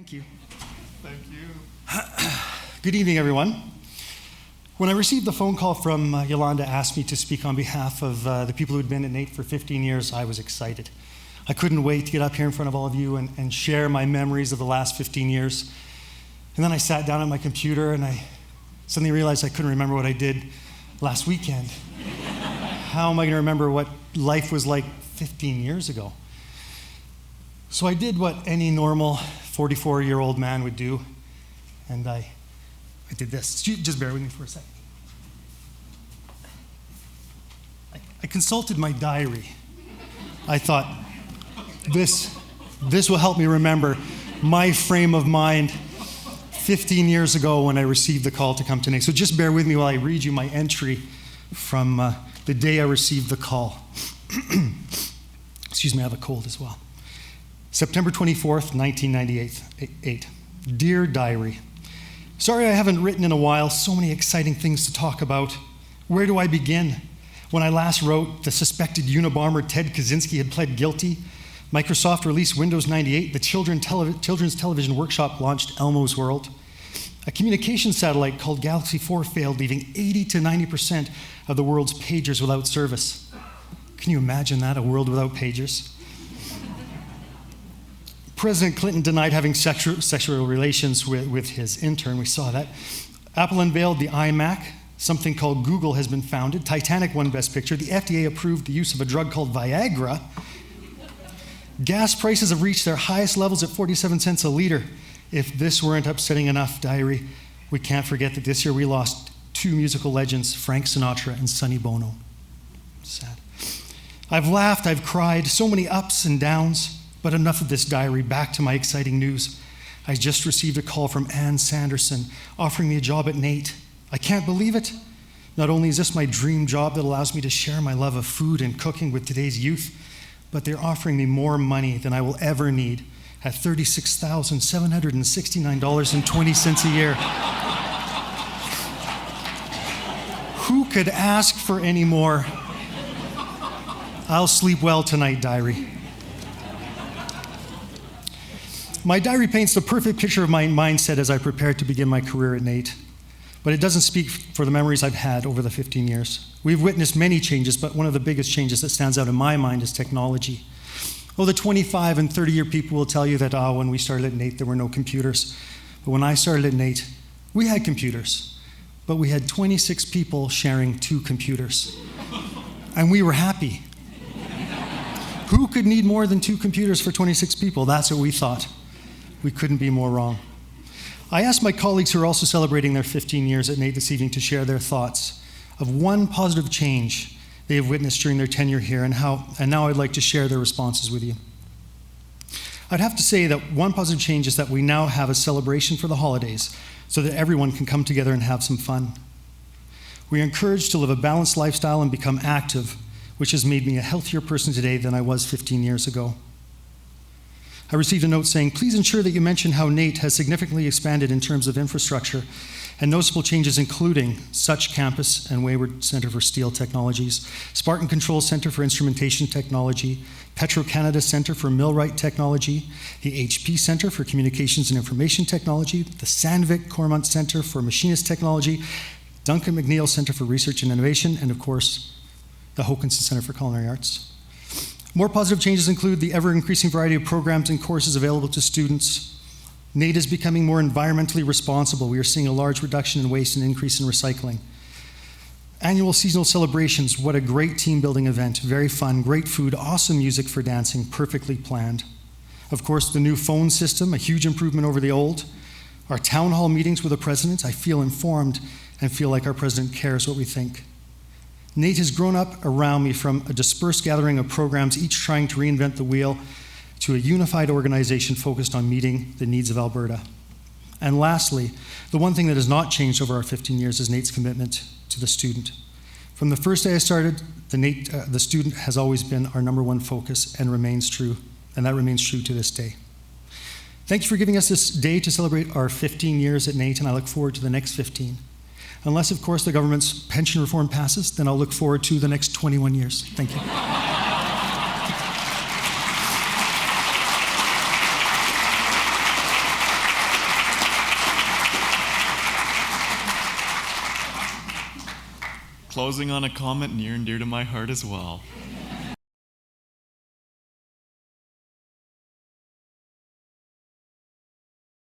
Thank you. Thank you. Good evening, everyone. When I received the phone call from Yolanda asked me to speak on behalf of the people who had been at NAIT for 15 years, I was excited. I couldn't wait to get up here in front of all of you and share my memories of the last 15 years. And then I sat down at my computer and I suddenly realized I couldn't remember what I did last weekend. How am I going to remember what life was like 15 years ago? So I did what any normal 44-year-old man would do, and I did this. Just bear with me for a second. I consulted my diary. I thought, this will help me remember my frame of mind 15 years ago when I received the call to come to NAIT. So just bear with me while I read you my entry from the day I received the call. Excuse me, I have a cold as well. September 24th, 1998. Dear Diary, sorry I haven't written in a while, so many exciting things to talk about. Where do I begin? When I last wrote, the suspected Unabomber Ted Kaczynski had pled guilty. Microsoft released Windows 98. The Children's Television Workshop launched Elmo's World. A communication satellite called Galaxy 4 failed, leaving 80 to 90% of the world's pagers without service. Can you imagine that, a world without pagers? President Clinton denied having sexual relations with his intern. We saw that. Apple unveiled the iMac. Something called Google has been founded. Titanic won Best Picture. The FDA approved the use of a drug called Viagra. Gas prices have reached their highest levels at 47 cents a liter. If this weren't upsetting enough, Diary, we can't forget that this year we lost two musical legends, Frank Sinatra and Sonny Bono. Sad. I've laughed, I've cried, so many ups and downs. But enough of this, Diary. Back to my exciting news. I just received a call from Ann Sanderson offering me a job at NAIT. I can't believe it. Not only is this my dream job that allows me to share my love of food and cooking with today's youth, but they're offering me more money than I will ever need at $36,769.20 a year. Who could ask for any more? I'll sleep well tonight, Diary. My diary paints the perfect picture of my mindset as I prepared to begin my career at NAIT, but it doesn't speak for the memories I've had over the 15 years. We've witnessed many changes, but one of the biggest changes that stands out in my mind is technology. Oh, the 25 and 30-year people will tell you that when we started at NAIT, there were no computers. But when I started at NAIT, we had computers, but we had 26 people sharing 2 computers, and we were happy. Who could need more than 2 computers for 26 people? That's what we thought. We couldn't be more wrong. I asked my colleagues who are also celebrating their 15 years at NAIT this evening to share their thoughts of one positive change they have witnessed during their tenure here and now I'd like to share their responses with you. I'd have to say that one positive change is that we now have a celebration for the holidays so that everyone can come together and have some fun. We are encouraged to live a balanced lifestyle and become active, which has made me a healthier person today than I was 15 years ago. I received a note saying, please ensure that you mention how NAIT has significantly expanded in terms of infrastructure and noticeable changes including Such Campus and Wayward Center for Steel Technologies, Spartan Control Center for Instrumentation Technology, Petro-Canada Center for Millwright Technology, the HP Center for Communications and Information Technology, the Sandvik Cormont Center for Machinist Technology, Duncan McNeil Center for Research and Innovation, and of course, the Hokinson Center for Culinary Arts. More positive changes include the ever-increasing variety of programs and courses available to students. NAIT is becoming more environmentally responsible. We are seeing a large reduction in waste and increase in recycling. Annual seasonal celebrations, what a great team-building event. Very fun, great food, awesome music for dancing, perfectly planned. Of course, the new phone system, a huge improvement over the old. Our town hall meetings with the president, I feel informed and feel like our president cares what we think. NAIT has grown up around me from a dispersed gathering of programs, each trying to reinvent the wheel, to a unified organization focused on meeting the needs of Alberta. And lastly, the one thing that has not changed over our 15 years is NAIT's commitment to the student. From the first day I started, the student has always been our number one focus and remains true, and that remains true to this day. Thank you for giving us this day to celebrate our 15 years at NAIT, and I look forward to the next 15. Unless, of course, the government's pension reform passes, then I'll look forward to the next 21 years. Thank you. Closing on a comment near and dear to my heart as well.